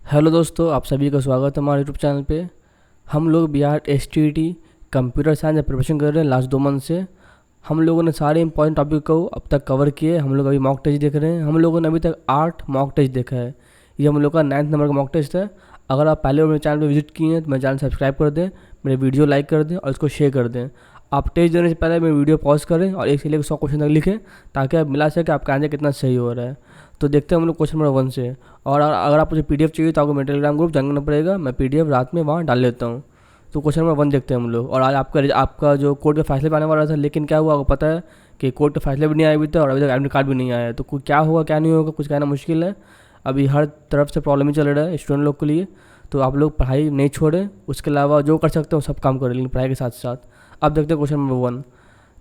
Hello दोस्तों, आप सभी का स्वागत है हमारे यूट्यूब चैनल पे। हम लोग बिहार एसटीईटी कंप्यूटर साइंस में प्रिपरेशन कर रहे हैं लास्ट 2 मंथ से। हम लोगों ने सारे इंपॉर्टेंट टॉपिक को अब तक कवर किए। हम लोग अभी मॉक टेस्ट देख रहे हैं। हम लोगों ने अभी तक 8 मॉक टेस्ट देखा है। ये हम लोग का 9th नंबर का मॉक टेस्ट है। अगर आप पहले मेरे चैनल पर विजिट किए हैं तो मेरे चैनल सब्सक्राइब कर दें, मेरे वीडियो लाइक कर दें और इसको शेयर कर दें। आप टेस्ट देने से पहले मेरी वीडियो पॉज करें और 1 से लेकर 100 क्वेश्चन तक लिखें, ताकि आप मिला सके आपका आंसर कितना सही हो रहा है। तो देखते हैं हम लोग क्वेश्चन नंबर 1 से। और अगर आपको पीडीएफ चाहिए तो आपको मेरे टेलीग्राम ग्रुप ज्वाइन करना पड़ेगा। मैं पीडीएफ रात में वहाँ डाल लेता हूँ। तो क्वेश्चन नंबर 1 देखते हैं हम लोग। और आज आपका जो कोर्ट के फैसले पे आने वाला था, लेकिन क्या हुआ आपको पता है कि कोर्ट के फैसले भी नहीं आए अभी तक, और अभी तक एडमिट कार्ड भी नहीं आया है। तो क्या होगा क्या नहीं होगा कुछ कहना मुश्किल है। अभी हर तरफ से प्रॉब्लम ही चल रहा है स्टूडेंट लोग के लिए। तो आप लोग पढ़ाई नहीं छोड़ें, उसके अलावा जो कर सकते हो सब काम करें, लेकिन पढ़ाई के साथ साथ। अब देखते हैं question number 1।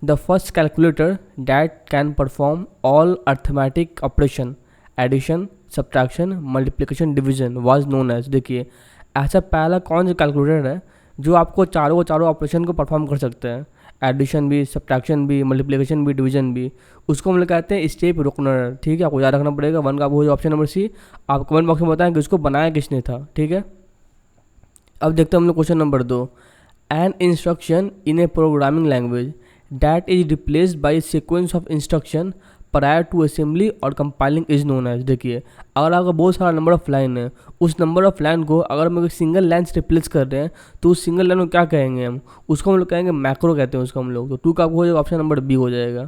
The first calculator that can perform all arithmetic operation addition, subtraction, multiplication, division was known as. देखिए, ऐसा पहला कौन सा कैलकुलेटर है जो आपको चारों ऑपरेशन को परफॉर्म कर सकते हैं, एडिशन भी, सब्ट्रैक्शन भी, मल्टीप्लिकेशन भी, डिवीजन भी। उसको हम लोग कहते हैं स्टेप रुकनर। ठीक है, आपको याद रखना पड़ेगा। 1 का वो ऑप्शन नंबर सी। आप कमेंट बॉक्स में बताएं कि उसको बनाया किसने था। ठीक है, अब देखते हैं हम लोग question number 2। An instruction in a programming language that is replaced by sequence of instruction prior to assembly और कंपाइलिंग इज नोन एज। देखिए, अगर आपका बहुत सारा नंबर ऑफ लाइन है, उस नंबर ऑफ लाइन को अगर हम एक सिंगल लाइन से रिप्लेस कर रहे हैं तो उस सिंगल लाइन को क्या कहेंगे उसको हम लोग कहेंगे मैक्रो कहते हैं उसको हम लोग। तो 2 का आपको हो जाएगा ऑप्शन नंबर बी हो जाएगा।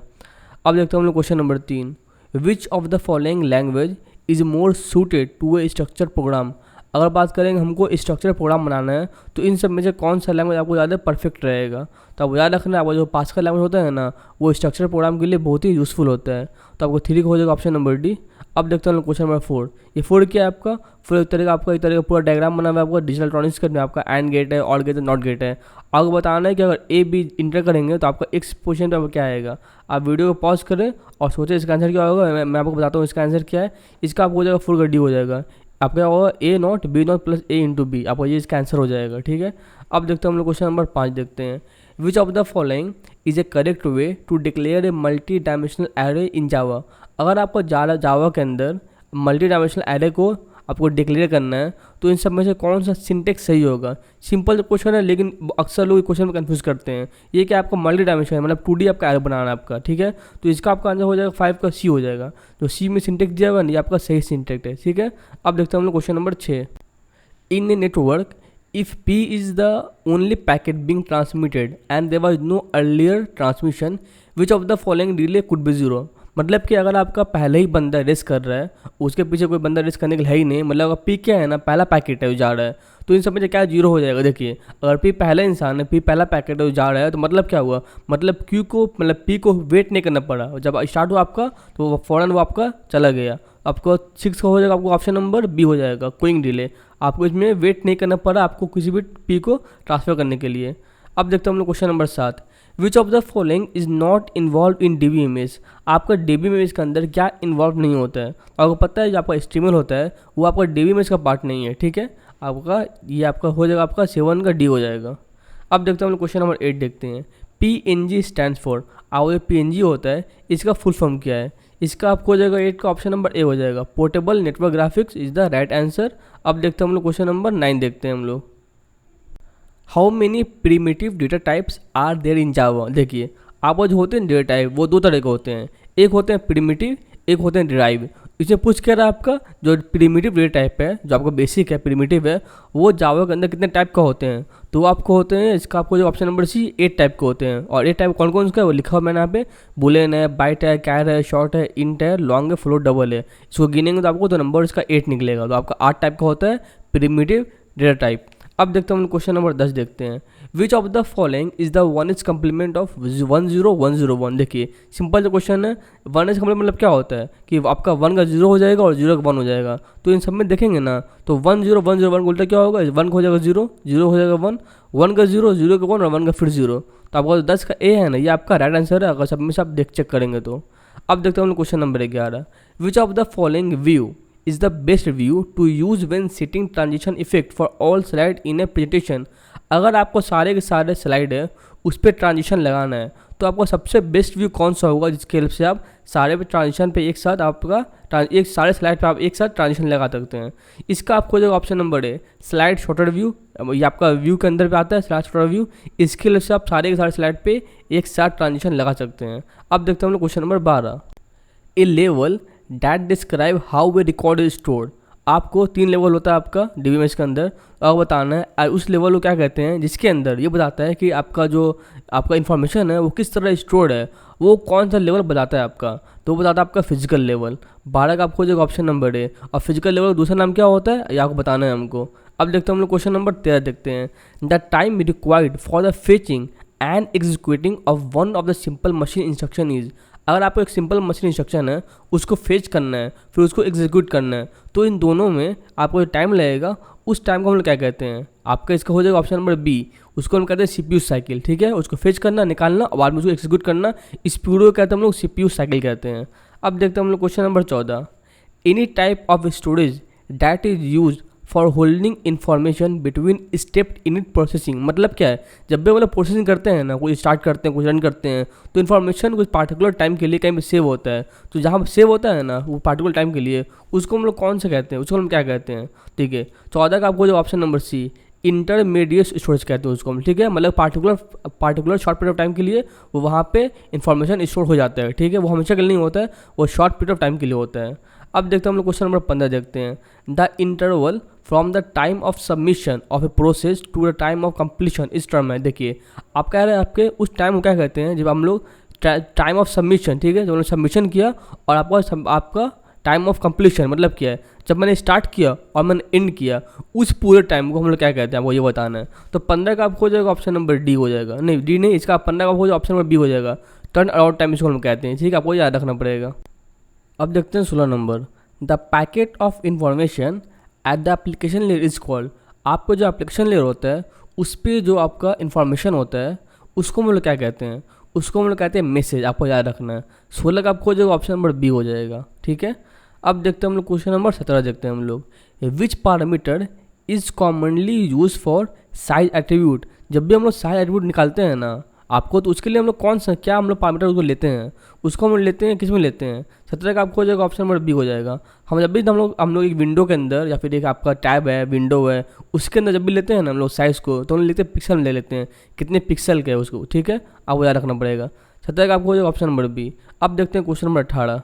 अब देखते हैं हम लोग question number 3। Which of the following language is more suited to a structure program. अगर बात करेंगे हमको स्ट्रक्चर प्रोग्राम बनाना है तो इन सब में से कौन सा लैंग्वेज आपको ज़्यादा परफेक्ट रहेगा। तो आपको याद रखना है, आपका जो पास्कल लैंग्वेज होता है ना, वो स्ट्रक्चर प्रोग्राम के लिए बहुत ही यूज़फुल होता है। तो आपको 3 का हो जाएगा ऑप्शन नंबर डी। अब देखते हैं क्वेश्चन नंबर 4। ये 4 क्या है आपका? 4 एक तरह का पूरा डायग्राम बना हुआ है आपका डिजिटल इलेक्ट्रॉनिक्स में। आपका एंड गेट है, ऑर गेट है, नॉट गेट है। आपको बताना है कि अगर ए बी इंटर करेंगे तो आपका एक्स पोजिशन पर क्या आएगा। आप वीडियो को पॉज करें और सोचें इसका आंसर क्या होगा। मैं आपको बताता हूँ इसका आंसर क्या है। इसका आपको हो जाएगा 4 का डी हो जाएगा। आपका होगा A not B not plus A into B. आपका ये इसका आंसर हो जाएगा। ठीक है, अब देखते हैं हम लोग क्वेश्चन नंबर 5 देखते हैं। Which of the following is a correct way to declare a multi dimensional array in Java. अगर आपको जावा के अंदर मल्टी डायमेंशनल एरे को आपको डिक्लेयर करना है तो इन सब में से कौन सा सिंटेक्स सही होगा। सिंपल क्वेश्चन है, लेकिन अक्सर लोग क्वेश्चन में कंफ्यूज करते हैं। ये क्या आपका मल्टी डायमेंशन है, मतलब 2D आपका एरे बनाना है आपका। ठीक है, तो इसका आपका आंसर हो जाएगा 5 का सी हो जाएगा। जो सी में सिंटेक्स दिया हुआ नहीं, आपका सही सिंटेक्स है। ठीक है, अब देखते हैं हम लोग question number 6। In a network if P is the only packet being transmitted and there was no earlier transmission, which of the following relay could be 0। मतलब कि अगर आपका पहले ही बंदा रेस कर रहा है, उसके पीछे कोई बंदा रेस करने के लिए है ही नहीं, मतलब अगर पी क्या है ना, पहला पैकेट है जो जा रहा है, तो इन सब में क्या 0 हो जाएगा। देखिए, अगर पी पहला इंसान है, पी पहला पैकेट है जो जा रहा है, तो मतलब क्या हुआ, मतलब क्यू को मतलब पी को वेट नहीं करना पड़ा। जब स्टार्ट हुआ आपका तो फ़ौरन वो आपका चला गया। आपको 6 का हो जाएगा, आपको ऑप्शन नंबर बी हो जाएगा, क्यूइंग डिले। आपको इसमें वेट नहीं करना पड़ा आपको किसी भी पी को ट्रांसफ़र करने के लिए। अब देखते हैं हम लोग question number 7। Which of the following is not involve in dB image. आपका डीबी इमेज के अंदर क्या इन्वॉल्व नहीं होता है। आपको पता है जो आपका स्ट्रीमर होता है वो आपका डीबी इमेज का पार्ट नहीं है। ठीक है, आपका ये आपका हो जाएगा, आपका 7 का डी हो जाएगा। अब देखते हैं हम लोग क्वेश्चन नंबर 8 देखते हैं। PNG stand for. और ये PNG होता है, इसका फुल फॉर्म क्या है। इसका आपको हो जाएगा 8 का ऑप्शन नंबर ए हो जाएगा, portable network graphics is the right answer. अब देखते हैं हम लोग क्वेश्चन नंबर 9 देखते हैं हम लोग। How many primitive data types are there in Java. देखिए, आप जो होते हैं डेटा टाइप वो 2 तरह के होते हैं। एक होते हैं प्रीमिटिव, एक होते हैं डिराइव। इसमें पूछ के रहा आपका जो प्रीमिटिव डेटा टाइप है, जो आपका बेसिक है प्रीमिटिव है, वो जावा के अंदर कितने टाइप का होते हैं। तो आपको होते हैं, इसका आपको जो ऑप्शन नंबर सी 8 टाइप के होते हैं। और 8 टाइप कौन कौन सा है वो लिखा हुआ मैंने यहाँ पे। बुलेन है, बाइट है, कैर है, शॉर्ट है, इंट है, लॉन्ग है, फ्लोट, डबल है। इसको गिनेंगे तो आपको तो नंबर इसका 8 निकलेगा। तो आपका 8 टाइप का होता है प्रीमिटिव डेटा टाइप। अब देखते हैं हम क्वेश्चन नंबर 10 देखते हैं। Which of the following is the 1s complement of 10101। देखिए, सिंपल जो क्वेश्चन है, 1s कम्प्लीमेंट मतलब क्या होता है कि आपका 1 का 0 हो जाएगा और 0 का 1 हो जाएगा। तो इन सब में देखेंगे ना, तो 10101 उल्टा क्या होगा, 1 का हो जाएगा 0, 0 हो जाएगा 1, 1 का 0, 0 का 1 और 1 का फिर 0। तो आपका 10 का ए है ना, ये आपका राइट आंसर है अगर सब में से आप चेक करेंगे तो। अब देखते हैं question number 11। Which of the following view is the best view to use when setting transition effect for all slide in a presentation। अगर आपको सारे के सारे स्लाइड है उस पर ट्रांजिशन लगाना है तो आपका सबसे बेस्ट व्यू कौन सा होगा जिसके हेल्प से आप सारे पे ट्रांजिशन पे एक साथ आपका एक सारे स्लाइड पे आप एक साथ ट्रांजिशन लगा सकते हैं। इसका आपको जो ऑप्शन नंबर है स्लाइड शॉर्टर व्यू, ये आपका व्यू के अंदर पे आता है स्लाइड शॉर्टर व्यू। इसके हेल्प से आप सारे के सारे स्लाइड पे एक साथ ट्रांजिशन लगा सकते हैं। अब देखते हैं हम लोग question number 12, A level that describe how way record is stored. आपको 3 लेवल होता है आपका DBMS के अंदर, और बताना है और उस लेवल को क्या कहते हैं जिसके अंदर ये बताता है कि आपका जो आपका इन्फॉर्मेशन है वो किस तरह स्टोर्ड है, वो कौन सा लेवल बताता है आपका, तो वो बताता है आपका फिजिकल लेवल। 12 का आपको जो ऑप्शन नंबर है, और फिजिकल लेवल दूसरा नाम क्या होता है ये आपको बताना है हमको। अब देखते हैं हम लोग क्वेश्चन नंबर 13 देखते हैं, the time required for the fetching and executing of one of the simple machine instruction is. अगर आपको एक सिंपल मशीन इंस्ट्रक्शन है उसको फेच करना है फिर उसको एग्जीक्यूट करना है, तो इन दोनों में आपको जो टाइम लगेगा उस टाइम को हम लोग क्या कहते हैं। आपका इसका हो जाएगा ऑप्शन नंबर बी, उसको हम कहते हैं CPU साइकिल। ठीक है, उसको फेच करना, निकालना और बाद में उसको एग्जीक्यूट करना, इस पीरियड को कहते हैं हम लोग CPU साइकिल कहते हैं। अब देखते हैं हम लोग question number 14, any type of storage that is use for holding information between step init processing. मतलब क्या है, जब भी मतलब प्रोसेसिंग करते हैं ना, कुछ स्टार्ट करते हैं कुछ रन करते हैं, तो इन्फॉर्मेशन कुछ पार्टिकुलर टाइम के लिए कहीं पे सेव होता है, तो जहाँ सेव होता है ना वो पार्टिकुलर टाइम के लिए, उसको हम लोग कौन से कहते हैं, उसको हम क्या कहते हैं। ठीक है, 14 का आपको जो option number C, intermediate storage कहते हैं उसको हम। ठीक है, मतलब particular short period of time के लिए वो वहाँ पे इन्फॉर्मेशन स्टोर हो जाता है। ठीक है, वो हमेशा के लिए नहीं होता है, वो शॉर्ट पीरियड ऑफ टाइम के लिए होता है। अब देखते हैं हम लोग क्वेश्चन नंबर 15 देखते हैं, the interval from the time of submission of a process to the time of completion is term है। देखिए आप कह रहे हैं आपके उस टाइम को क्या कहते हैं जब हम लोग टाइम ऑफ सबमिशन, ठीक है, जब हमने सबमिशन किया और आपका टाइम ऑफ कंप्लीशन मतलब क्या है, जब मैंने स्टार्ट किया और मैंने एंड किया, उस पूरे टाइम को हम लोग क्या कहते हैं, वो ये बताना है। तो 15 का आपको हो जाएगा ऑप्शन नंबर डी हो जाएगा, नहीं डी नहीं, इसका 15 का हो जाएगा ऑप्शन नंबर बी हो जाएगा, टर्न अराउंड टाइम इसको हम कहते हैं। ठीक है, आपको याद रखना पड़ेगा। अब देखते हैं 16 number, the packet of information at the application layer is called. आपको जो एप्लीकेशन लेयर होता है उस पर जो आपका इन्फॉर्मेशन होता है उसको हम लोग क्या कहते हैं, उसको हम लोग कहते हैं मैसेज। आपको याद रखना है। 16 का आपको जो ऑप्शन नंबर बी हो जाएगा। ठीक है, अब देखते हैं हम लोग क्वेश्चन नंबर 17 देखते हैं हम लोग, which parameter is commonly use for size attribute. जब भी हम लोग साइज एट्रीब्यूट निकालते हैं ना आपको, तो उसके लिए हम लोग कौन सा क्या हम लोग पैरामीटर उसको लेते हैं, उसको हम लोग लेते हैं किस में लेते हैं। 17 का आपको हो जाएगा ऑप्शन नंबर बी हो जाएगा। हम जब भी हम लोग एक विंडो के अंदर या फिर एक आपका टैब है विंडो है उसके अंदर जब भी लेते हैं ना हम लोग साइज़ को, तो हम लेते हैं पिक्सल में ले लेते हैं, कितने पिक्सल के है उसको। ठीक है, आपको याद रखना पड़ेगा। 17 का आपको हो जाएगा ऑप्शन नंबर बी। अब देखते हैं question number 18,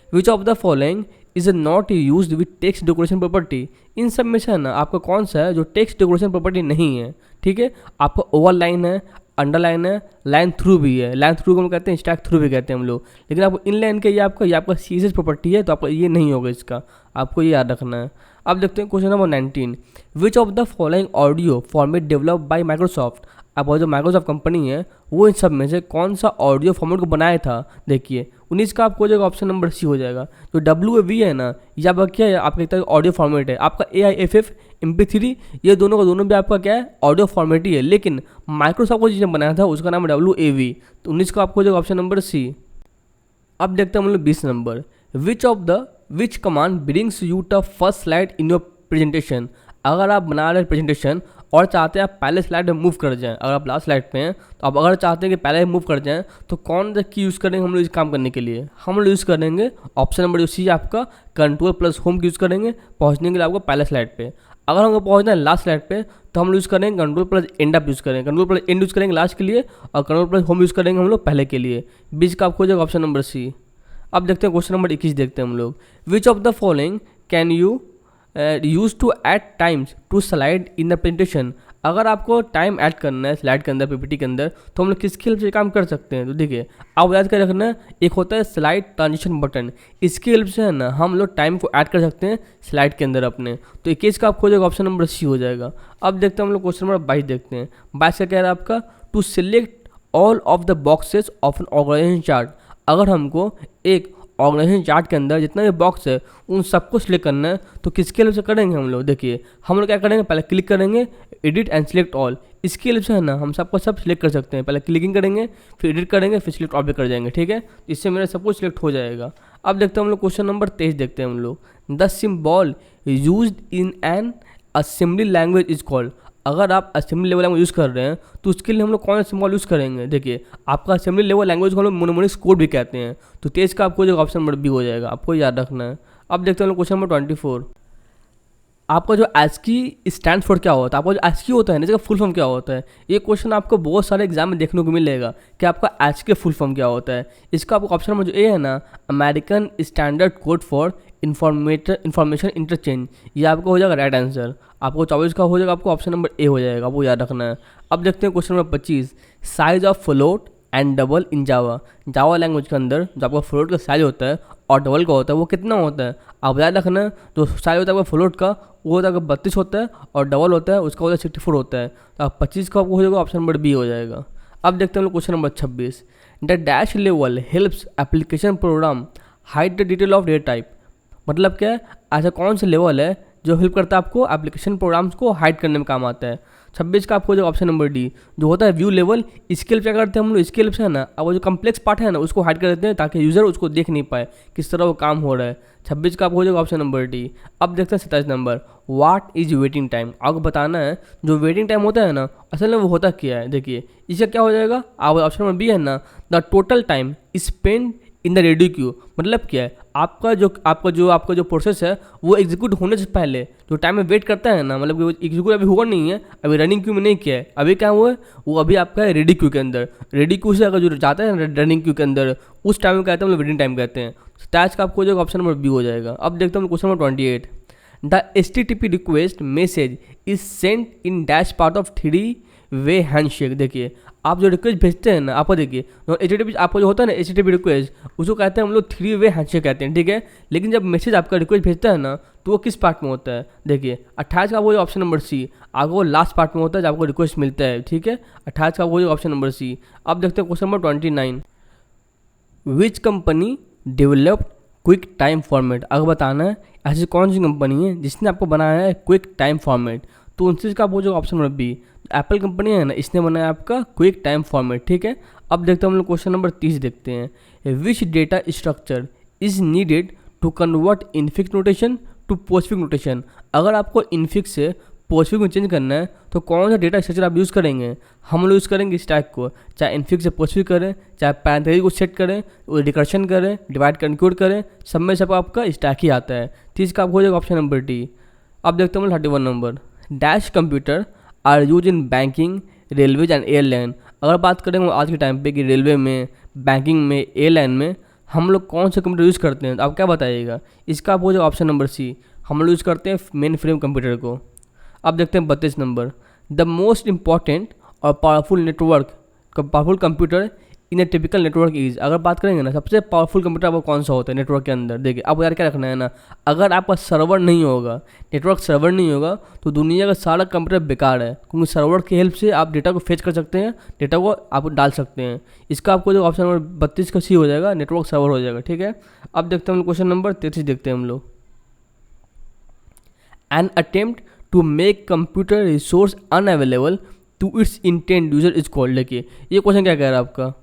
which of the following is not use with text decoration property. इन सब में से है ना आपका कौन सा है जो टेक्स्ट डेकोरेशन प्रॉपर्टी नहीं है। ठीक है, आपका ओवरलाइन है, अंडरलाइन है, लाइन थ्रू भी है। लाइन थ्रू को हम कहते हैं, स्टैक थ्रू भी कहते हैं हम लोग। लेकिन आपको इन लाइन के ये आपका CSS प्रॉपर्टी है, तो आपका ये नहीं होगा, इसका आपको ये याद रखना है। अब देखते हैं question number 19, which of the following audio format develop by Microsoft. अब जो माइक्रोसॉफ्ट कंपनी है वो इन सब में से कौन सा ऑडियो फॉर्मेट को बनाया था। देखिए 19 का आपको हो जाएगा ऑप्शन नंबर सी हो जाएगा। जो WAV है ना ये आपका क्या है, आपका एक तरह ऑडियो फॉर्मेट है। आपका AIFF MP3 ये दोनों का दोनों भी आपका क्या है, ऑडियो फॉर्मेट ही है। लेकिन माइक्रोसॉफ्ट को जिसने बनाया था उसका नाम है WAV। तो 19 का आपको हो जाएगा ऑप्शन नंबर सी। अब देखते हैं हम लोग 20 number, which command brings you the first slide in your presentation. अगर आप बना रहे प्रेजेंटेशन और चाहते हैं आप पहले स्लाइड में मूव कर जाएं, अगर आप लास्ट स्लाइड पे हैं तो आप अगर चाहते हैं कि पहले मूव कर जाएं, तो कौन सा की यूज़ करेंगे हम लोग इस काम करने के लिए। हम लोग यूज़ करेंगे ऑप्शन नंबर जो सी है आपका, Ctrl+Home की यूज़ करेंगे पहुंचने के लिए आपको पहले स्लाइड पे। अगर हमको पहुंचना है लास्ट स्लाइड पे तो हम लोग यूज़ करेंगे Ctrl+End यूज़ करेंगे, Ctrl+End यूज़ करेंगे लास्ट के लिए, और Ctrl+Home यूज़ करेंगे हम लोग पहले के लिए। 20 का आपको हो जाएगा ऑप्शन नंबर सी। अब देखते हैं क्वेश्चन नंबर 21 देखते हैं हम लोग, which of the following can you use to add times to slide in the presentation. अगर आपको टाइम ऐड करना है स्लाइड के अंदर PPT के अंदर तो हम लोग किसकी हेल्प से काम कर सकते हैं। तो देखिए आप याद कर रखना, एक होता है स्लाइड ट्रांजिशन बटन, इसकी हेल्प से है ना हम लोग टाइम को ऐड कर सकते हैं स्लाइड के अंदर अपने। तो 21 का आपको हो जाएगा ऑप्शन नंबर सी हो जाएगा। अब देखते हैं हम लोग क्वेश्चन नंबर 22 देखते हैं। 22 का कह रहा है आपका, to select all of the boxes of an organization chart. अगर हमको एक ऑर्गेनाइजेशन चार्ट के अंदर जितना भी बॉक्स है उन सबको सिलेक्ट करना है तो किसके हेल्प से करेंगे हम लोग। देखिए हम लोग क्या करेंगे, पहले क्लिक करेंगे एडिट एंड सिलेक्ट ऑल, इसकी हेल्प से है ना हम सबको सब सिलेक्ट कर सकते हैं। पहले क्लिकिंग करेंगे फिर एडिट करेंगे फिर सिलेक्ट ऑल पे कर जाएंगे। ठीक है, इससे मेरा सब कुछ सिलेक्ट हो जाएगा। अब देखते हैं हम लोग क्वेश्चन नंबर 23 देखते हैं हम लोग, the symbol used in an assembly language is called. अगर आप असेंबली लेवल लैंग्वेज यूज़ कर रहे हैं तो उसके लिए हम लोग कौन सा सिंबल यूज़ करेंगे। देखिए आपका असेंबली लेवल लैंग्वेज को हम लोग मोनोमोनिक्स कोड भी कहते हैं, तो तेज का आपको जो ऑप्शन नंबर बी हो जाएगा, आपको याद रखना है। अब देखते हैं क्वेश्चन नंबर 24। आपका जो ASCII स्टैंड फॉर क्या होता है, आपका जो ASCII होता है ना, इसका फुल फॉर्म क्या होता है। ये क्वेश्चन आपको बहुत सारे एग्जाम में देखने को मिलेगा कि आपका ASCII फुल फॉर्म क्या होता है। इसका आपको ऑप्शन नंबर जो ए है ना, American standard code for information interchange, ये आपको हो जाएगा राइट आंसर। आपको 24 का हो जाएगा, आपको ऑप्शन नंबर ए हो जाएगा, आपको याद रखना है। अब देखते हैं question number 25। Size of float and double in Java. Java language के अंदर जो आपका फ्लोट का साइज होता है और डबल का होता है वो कितना होता है, आप याद रखना है। जो साइज होता है आपका फ्लोट का वो होता है 32 होता है, और डबल होता है उसका होता है 64 होता है। तो आप 25 का आपको हो जाएगा, ऑप्शन नंबर बी हो जाएगा। अब देखते हैं हम लोग question number 26। The dash level helps application program hide the detail of data type. मतलब क्या है, ऐसा कौन सा लेवल है जो हेल्प करता है आपको एप्लीकेशन प्रोग्राम्स को हाइड करने में काम आता है। 26 का आपको जो ऑप्शन नंबर डी जो होता है व्यू लेवल। इसके लिए क्या करते हैं हम लोग, इसके लिए है ना, अब वो जो कम्प्लेक्स पार्ट है ना उसको हाइड कर देते हैं ताकि यूजर उसको देख नहीं पाए किस तरह वो काम हो रहा है। 26 का आपको हो जाएगा ऑप्शन नंबर डी। अब देखते हैं 27 number. What is waiting time. आपको बताना है जो वेटिंग टाइम होता है ना असल में वो होता क्या है। देखिए इसका क्या हो जाएगा, आप ऑप्शन नंबर बी है ना, the total time spend in the ready queue. मतलब क्या है, आपका जो प्रोसेस है वो एग्जीक्यूट होने से पहले जो टाइम में वेट करता है ना, मतलब कि एग्जीक्यूट अभी हुआ नहीं है, अभी रनिंग क्यू में नहीं किया है, अभी क्या हुआ है वो अभी आपका है रेडी क्यू के अंदर। रेडी क्यू से अगर जो जाता है रनिंग क्यू के अंदर उस टाइम में कहते हैं हम लोग वेटिंग टाइम कहते हैं। टैच का आपको जो ऑप्शन नंबर बी हो जाएगा। अब देखते हैं question number 28। The HTTP request message is sent in dash part of 3-वे हैंडशेक। देखिए आप जो रिक्वेस्ट भेजते हैं ना, आपको देखिए HTTP आपको जो होता है ना HTTP रिक्वेस्ट उसको कहते हैं हम लोग 3-वे हैंडशेक कहते हैं, ठीक है। लेकिन जब मैसेज आपका रिक्वेस्ट भेजता है ना तो वो किस पार्ट में होता है। देखिए 28 का वो जो ऑप्शन नंबर सी, आपको लास्ट पार्ट में होता है जब आपको रिक्वेस्ट मिलता है, ठीक है। 28 का वो जो ऑप्शन नंबर सी। अब देखते हैं question number 29। Which company developed quick time format. अगर बताना है ऐसी कौन सी कंपनी है जिसने आपको बनाया है क्विक टाइम फॉर्मेट, तो उनसे का वो जो option number B, Apple company है ना, इसने बनाया आपका क्विक टाइम फॉर्मेट, ठीक है। अब देखते हैं हम लोग क्वेश्चन नंबर 30 देखते हैं। Which data structure is needed to convert infix notation to postfix notation. अगर आपको इनफिक्स से पोस्टफिक्स में चेंज करना है तो कौन सा डेटा स्ट्रक्चर आप यूज़ करेंगे। हम लोग यूज़ करेंगे स्टैक को, चाहे इनफिक्स से पोस्टफिक्स करें, चाहे पैरेंथेसिस को सेट करें, रिकर्शन करें, डिवाइड कंक्यूट करें, सब में सब आपका स्टैक ही आता है। 30 का आपको हो जाएगा ऑप्शन नंबर डी। अब देखते हैं 31 number. Dash computer are use in banking, railways and airline. अगर बात करेंगे आज के टाइम पे कि रेलवे में, बैंकिंग में, एयरलाइन में हम लोग कौन से कंप्यूटर यूज़ करते हैं, तो आप क्या बताइएगा। इसका आप हो जाएगा ऑप्शन नंबर सी, हम लोग यूज़ करते हैं मेन फ्रेम कंप्यूटर को। अब देखते हैं 32 नंबर। द मोस्ट इंपॉर्टेंट और powerful computer in A typical network is. अगर बात करेंगे ना सबसे पावरफुल कंप्यूटर आपको कौन सा होता है नेटवर्क के अंदर। देखिए आपको यार क्या रखना है ना, अगर आपका सर्वर नहीं होगा, नेटवर्क सर्वर नहीं होगा तो दुनिया का सारा कंप्यूटर बेकार है, क्योंकि सर्वर की हेल्प से आप डेटा को फेच कर सकते हैं, डेटा को आप डाल सकते हैं। इसका आपको जो ऑप्शन नंबर 32 का सी हो जाएगा, नेटवर्क सर्वर हो जाएगा, ठीक है। अब देखते हैं हम क्वेश्चन नंबर 33 देखते हैं हम लोग। An attempt to make computer resource unavailable to its intend user is called. देखिए ये क्वेश्चन क्या कह रहा है आपका,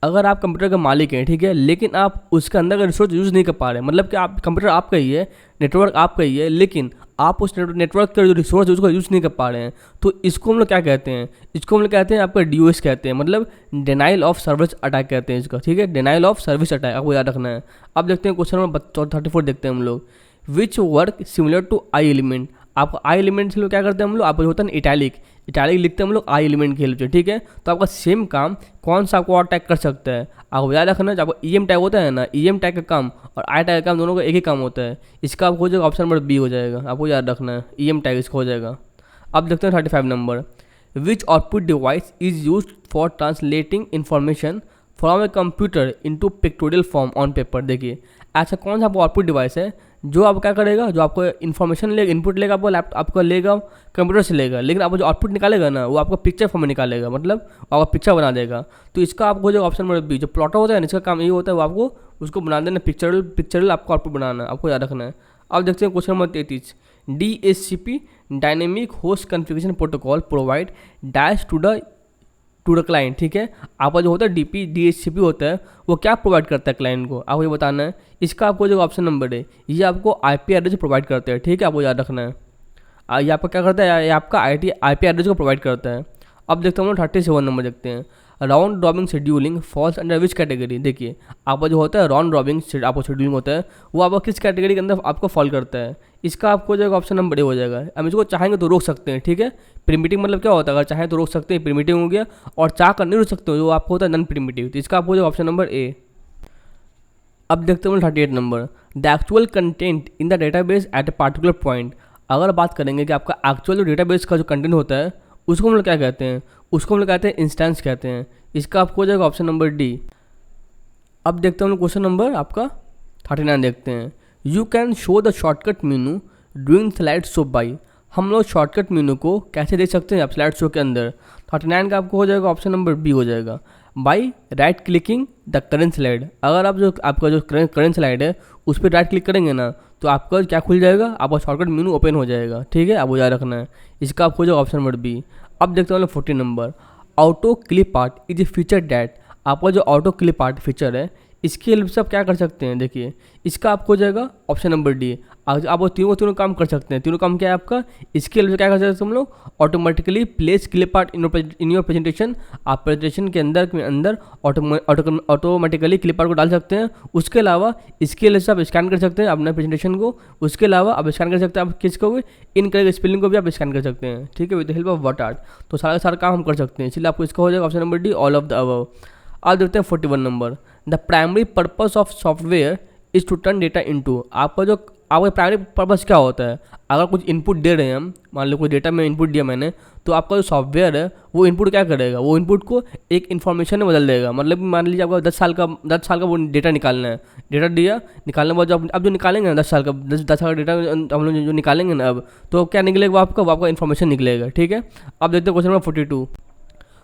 अगर आप कंप्यूटर का मालिक हैं, ठीक है, लेकिन आप उसके अंदर का रिसोर्स यूज़ नहीं कर पा रहे, मतलब कि आप कंप्यूटर आपका ही है, नेटवर्क आपका ही है, लेकिन आप उस नेटवर्क का जो रिसोर्स है उसको यूज़ नहीं कर पा रहे हैं, तो इसको हम लोग क्या कहते हैं, इसको हम लोग कहते हैं आपका DOS कहते हैं, मतलब डिनाइल ऑफ सर्विस अटैक कहते हैं इसका, ठीक है, डिनाइल ऑफ सर्विस अटैक, आपको याद रखना है। अब देखते हैं क्वेश्चन नंबर 34 देखते हैं हम लोग। Which work similar to I element. आपको आई एलिमेंट से लोग क्या करते हैं हम लोग, आप होता है ना इटैलिक लिखते हैं हम लोग आई एलिमेंट की हेल्प से, ठीक है। तो आपका सेम काम कौन सा आपको और टैग कर सकता है, आपको याद रखना। जब आपको EM टैग होता है ना, EM टैग का काम और आई टैग का काम दोनों का एक ही काम होता है। इसका आपको हो जाएगा ऑप्शन नंबर बी हो जाएगा, आपको याद रखना है, EM टैग इसका हो जाएगा। अब देखते हैं 35 number. Which output device is use for translating information from a computer into pictorial form on paper. देखिए ऐसा कौन सा आपको आउटपुट डिवाइस है जो आप क्या करेगा, जो आपको इन्फॉर्मेशन लेगा, इनपुट लेगा आपको लैपटॉप आपका लेगा, कंप्यूटर से लेगा, लेकिन आपको जो आउटपुट निकालेगा ना वो आपको पिक्चर फॉर्म में निकालेगा, मतलब आपका पिक्चर बना देगा। तो इसका आपको जो ऑप्शन नंबर बी, जो प्लॉटर होता है ना, इसका काम ये होता है वो आपको उसको बना देना, पिक्चरल आपको आउटपुट बनाना, आपको याद रखना है। अब देखते हैं question number 33। DHCP dynamic host configuration protocol provide dash to the client, ठीक है। आपका जो होता है DHCP होता है वो क्या प्रोवाइड करता है क्लाइंट को, आपको ये बताना है। इसका आपको जो ऑप्शन नंबर है ये आपको IP एड्रेस प्रोवाइड करता है, ठीक है, आपको याद रखना है। ये आपका क्या करता है, ये आपका IP एड्रेस को प्रोवाइड करता है। अब देखते हैं हम लोग 37 नंबर देखते हैं। Round robbing scheduling falls under which category. देखिए आपका जो होता है राउंड रॉबिंग आपको शेड्यूलिंग होता है वो आपका किस कैटेगरी के अंदर आपको फॉल करता है। इसका आपको हो जाएगा ऑप्शन नंबर ए हो जाएगा। हम इसको चाहेंगे तो रोक सकते हैं, ठीक है। प्रिमिटिव मतलब क्या होता है, अगर चाहें तो रोक सकते हैं, प्रिमिटिव हो गया। और चाह कर नहीं रोक सकते हो, जो आपको होता है नॉन प्रिमिटिव, तो इसका आपको हो जाएगा ऑप्शन नंबर ए। अब देखते हैं 38 number. The actual content in the database at a particular point. अगर बात करेंगे कि आपका एक्चुअल जो डेटाबेस का जो कंटेंट होता है उसको हम लोग क्या कहते हैं, उसको हम लोग कहते हैं इंस्टेंस कहते हैं। इसका आपको हो जाएगा ऑप्शन नंबर डी। अब देखते हैं हम लोग क्वेश्चन नंबर आपका 39 देखते हैं। You can show the shortcut menu doing slide show by. हम लोग शॉर्टकट मेनू को कैसे देख सकते हैं आप स्लाइड शो के अंदर। 39 का आपको हो जाएगा ऑप्शन नंबर बी हो जाएगा, by right clicking the current slide. अगर आप जो आपका जो करंट स्लाइड है उस पर राइट क्लिक करेंगे ना तो आपका क्या खुल जाएगा, आपका शॉर्टकट मेनू ओपन हो जाएगा, ठीक है। आपको याद रखना है, इसका आपको हो जाएगा ऑप्शन नंबर बी। अब देखते हैं 40 number. Auto clip art is a feature that. आपका जो ऑटो क्लिप आर्ट फीचर है इसकी हेल्प से आप क्या कर सकते हैं, देखिए इसका आपको हो जाएगा ऑप्शन नंबर डी। आप वो तीनों काम कर सकते हैं। तीनों काम क्या है आपका, इसके हेल्प से क्या कर सकते हैं हम लोग, automatically place clip art in your presentation. आप प्रेजेंटेशन के अंदर ऑटोमेटिकली क्लिप आर्ट को डाल सकते हैं। उसके अलावा इसके हेल्प से आप स्कैन कर सकते हैं अपने प्रेजेंटेशन को। उसके अलावा आप स्कैन कर सकते हैं आप किसको भी, इन करेक्ट स्पेलिंग को भी आप स्कैन कर सकते हैं, ठीक है, with the help of word art. तो सारा काम हम कर सकते हैं, इसलिए आपको इसका हो जाएगा option number D, all of the above. आप देखते हैं 41 number. The primary purpose of software is to turn data into. आपका प्राइमरी पर्पस क्या होता है, अगर कुछ इनपुट दे रहे हैं हम, मान लो कोई डेटा में इनपुट दिया मैंने, तो आपका जो सॉफ्टवेयर है वो इनपुट क्या करेगा, वो इनपुट को एक इन्फॉर्मेशन में बदल देगा। मतलब मान लीजिए आपका 10 साल का वो डेटा निकालना है, डेटा दिया, निकालने के बाद अब जो निकालेंगे ना 10 साल का डेटा हम लोग जो निकालेंगे ना अब, तो क्या निकलेगा आपका इन्फॉर्मेशन निकलेगा, ठीक है। अब देखते हैं question number 42।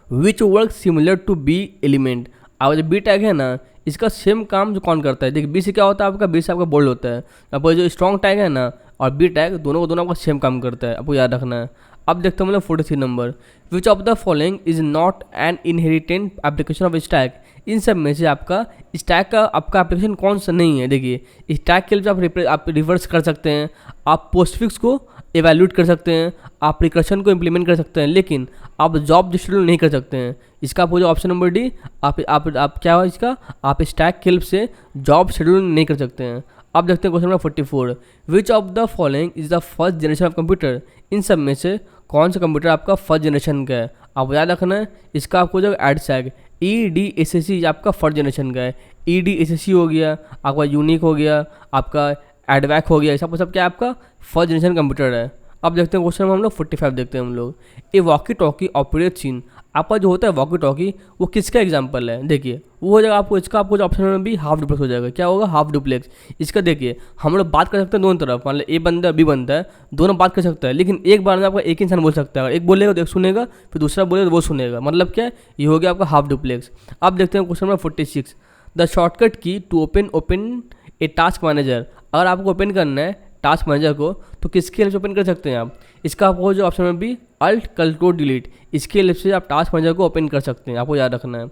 Which work similar to B element. अब जो बी टैग है ना इसका सेम काम जो कौन करता है, देखिए बी से क्या होता है आपका, बी से आपका बोल्ड होता है। आपका जो स्ट्रॉन्ग टैग है ना और बी टैग दोनों आपका सेम काम करता है, आपको याद रखना है। अब देखते हैं मतलब 43 number. Which of the following is not an inherent application of stack. इन सब में से आपका स्टैक का आपका एप्लीकेशन कौन सा नहीं है। देखिए स्टैक के लिए आप रिवर्स कर सकते हैं, आप पोस्टफिक्स को एवेल्यूट कर सकते हैं, आप रिकर्शन को इम्प्लीमेंट कर सकते हैं, लेकिन आप जॉब शेड्यूल नहीं कर सकते हैं। इसका आपको जो ऑप्शन नंबर डी, आप क्या हो इसका, आप स्टैक की हेल्प से जॉब शेड्यूल नहीं कर सकते हैं। अब देखते हैं question number 44। Which of the following is the first generation of computer. इन सब में से कौन सा कंप्यूटर आपका फर्स्ट जनरेशन का है, आपको याद रखना है। इसका आपको जो एडसैग EDSSC आपका फर्स्ट जनरेशन का है। EDSSC हो गया आपका, यूनिक हो गया आपका, एडवैक हो गया, सब क्या आपका फर्स्ट जनरेशन कंप्यूटर है। अब देखते हैं क्वेश्चन हम लोग 45 देखते हैं हम लोग। ए वॉकी टॉकी ऑपरेट्स इन। आपका जो होता है वॉकी टॉकी वो किसका एग्जांपल है, देखिए वो हो जाएगा आपको, इसका आपको जो ऑप्शन में भी हाफ डुप्लेक्स हो जाएगा। क्या होगा, हाफ डुप्लेक्स। इसका देखिए हम लोग बात कर सकते हैं दोनों तरफ, मान लो ए बंदा है बी बंदा है, दोनों बात कर सकता है, लेकिन एक बार में आपका एक इंसान बोल सकता है। अगर एक बोलेगा तो एक सुनेगा, फिर दूसरा बोलेगा तो वो सुनेगा, मतलब क्या है, ये हो गया आपका हाफ डुप्लेक्स। अब देखते हैं question number 46। The shortcut key to open a task manager. अगर आपको ओपन करना है टास्क मैनेजर को तो किसके हेल्प से ओपन कर सकते हैं आप। इसका आपको जो ऑप्शन में भी अल्ट कंट्रोल डिलीट, इसके हेल्प से आप टास्क मैनेजर को ओपन कर सकते हैं, आपको याद रखना है।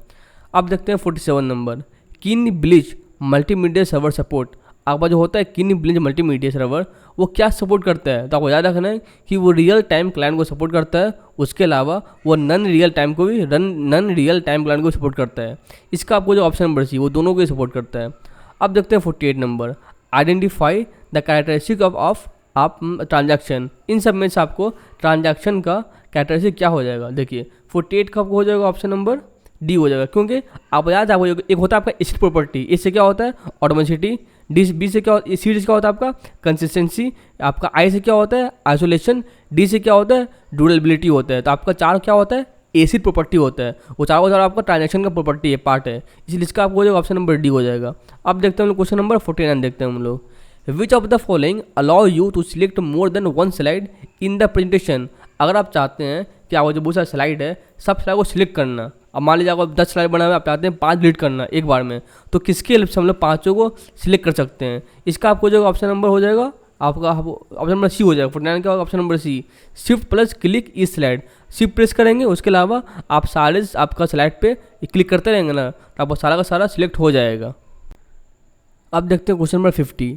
अब देखते हैं 47 नंबर। किन ब्लिच मल्टीमीडिया सर्वर सपोर्ट। आपका जो होता है किन ब्लिच मल्टीमीडिया सर्वर वो क्या सपोर्ट करता है, तो आपको याद रखना है कि वो रियल टाइम क्लाइंट को सपोर्ट करता है। उसके अलावा वो नॉन रियल टाइम क्लाइंट को सपोर्ट करता है। इसका आपको जो ऑप्शन नंबर सी वो दोनों को ही सपोर्ट करता है। अब देखते हैं 48 number. Identify the characteristic of आप ट्रांजैक्शन। इन सब में से आपको ट्रांजैक्शन का कैरेक्टरिस्टिक क्या हो जाएगा, देखिए 48 का आपको हो जाएगा ऑप्शन नंबर डी हो जाएगा, क्योंकि आप याद आपको एक होता है आपका एसिड प्रॉपर्टी, इससे क्या होता है ऑटोमेसिटी, बी से क्या, सी से क्या होता है आपका कंसिस्टेंसी, आपका आई से क्या होता है आइसोलेशन, डी से क्या होता है ड्यूरेबिलिटी होता है। तो आपका चार क्या होता है एसिड प्रॉपर्टी होता है, वो चारों आपका ट्रांजैक्शन का प्रॉपर्टी है, पार्ट है, इसलिए इसका आपको हो जाएगा ऑप्शन नंबर डी हो जाएगा। अब देखते हैं हम लोग क्वेश्चन नंबर 49 देखते हैं हम लोग। Which of the following allow you to select more than one slide in the presentation. अगर आप चाहते हैं कि आपको जो बहुत सारा स्लाइड है सब स्लाइड को सिलेक्ट करना, अब मान लीजिए आपको 10 स्लाइड बना हुआ है, आप चाहते हैं 5 डिलीट करना एक बार में, तो किसके हेल्प से हम लोग 5 को सिलेक्ट कर सकते हैं। इसका आपको जो ऑप्शन नंबर हो जाएगा आपका ऑप्शन नंबर सी हो जाएगा। 49 का option number C, shift plus click is slide. Shift press करेंगे, उसके अलावा आप सारे आपका स्लाइड पे क्लिक करते रहेंगे ना, तो आपका सारा का सारा सिलेक्ट हो जाएगा। अब देखते हैं question number 50।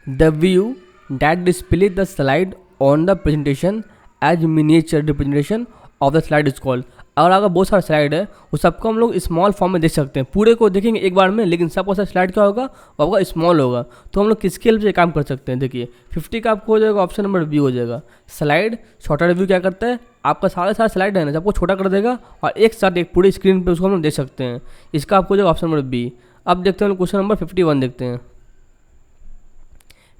The view that display the slide on the presentation as miniature representation of the slide is called. अगर बहुत सारा स्लाइड है उस सबको हम लोग स्मॉल फॉर्म में देख सकते हैं, पूरे को देखेंगे एक बार में, लेकिन सबको सारा स्लाइड क्या होगा, वो आपका स्मॉल होगा। तो हम लोग किसके हेल्प से काम कर सकते हैं, देखिए 50 का आपको हो जाएगा ऑप्शन नंबर बी हो जाएगा। स्लाइड शॉर्टर रिव्यू क्या करता है, आपका सारा स्लाइड है ना सबको छोटा कर देगा और एक साथ एक पूरी स्क्रीन पर उसको हम लोग देख सकते हैं। इसका आपको हो जाएगा ऑप्शन नंबर बी। अब देखते हैं क्वेश्चन नंबर 51 देखते हैं।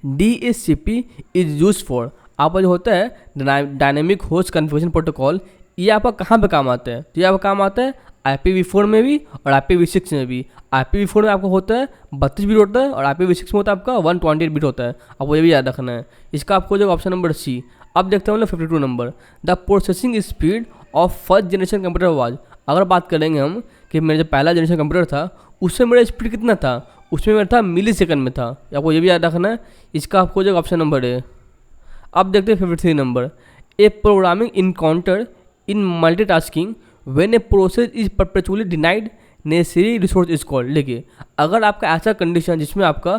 DHCP इज यूज फॉर, आपका जो होता है डायनेमिक होस्ट कन्फिगरेशन प्रोटोकॉल, ये आपका कहाँ पे काम आता है, तो ये आपका काम आता है IPv4 में भी और IPv6 में भी। IPv4 में आपको होता है 32 बिट होता है और IPv6 में होता है आपका 128 बिट होता है, आपको ये भी याद रखना है। इसका आपको जो ऑप्शन नंबर सी। अब देखते हैं 52 number, the processing speed of first generation computer was. अगर बात करेंगे हम कि मेरा जो पहला जनरेशन कंप्यूटर था उसमें मेरा स्पीड कितना था, उसमें मेरा था मिली सेकंड में था, आपको ये भी याद रखना है। इसका आपको जो ऑप्शन नंबर है। अब देखते हैं 53 number, A programming encounter in multitasking when a process is perpetually denied necessary resource is called. देखिए अगर आपका ऐसा कंडीशन जिसमें आपका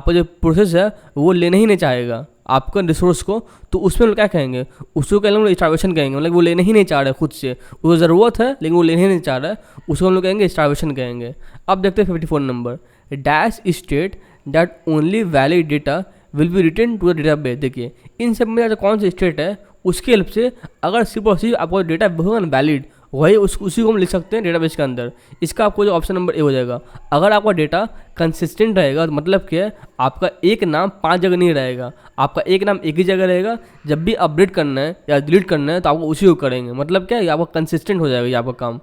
जो प्रोसेस है वो लेना ही नहीं चाहेगा आपका रिसोर्स को, तो उसमें लोग क्या कहेंगे, उसको कहेंगे हम लोग स्टार्वेशन कहेंगे, मतलब वो लेना ही नहीं चाह रहे खुद से, उसको ज़रूरत है लेकिन वो लेना ही नहीं चाह रहा है, उसको हम लोग कहेंगे स्टार्वेशन कहेंगे। अब देखते हैं 54 number, dash state that only valid data will be return to the database. देखिए इन सब में कौन सा स्टेट है उसके हेल्प से अगर सिर्फ और सिर्फ आपको डेटा होगा ना वैलिड, वही उसी को हम लिख सकते हैं डेटाबेस के अंदर। इसका आपको जो ऑप्शन नंबर ए हो जाएगा। अगर आपका डेटा कंसिस्टेंट रहेगा तो मतलब क्या है, आपका एक नाम 5 जगह नहीं रहेगा, आपका एक नाम एक ही जगह रहेगा। जब भी अपडेट करना है या डिलीट करना है तो आपको उसी को करेंगे, मतलब क्या है आपका कंसिस्टेंट हो जाएगा ये आपका काम।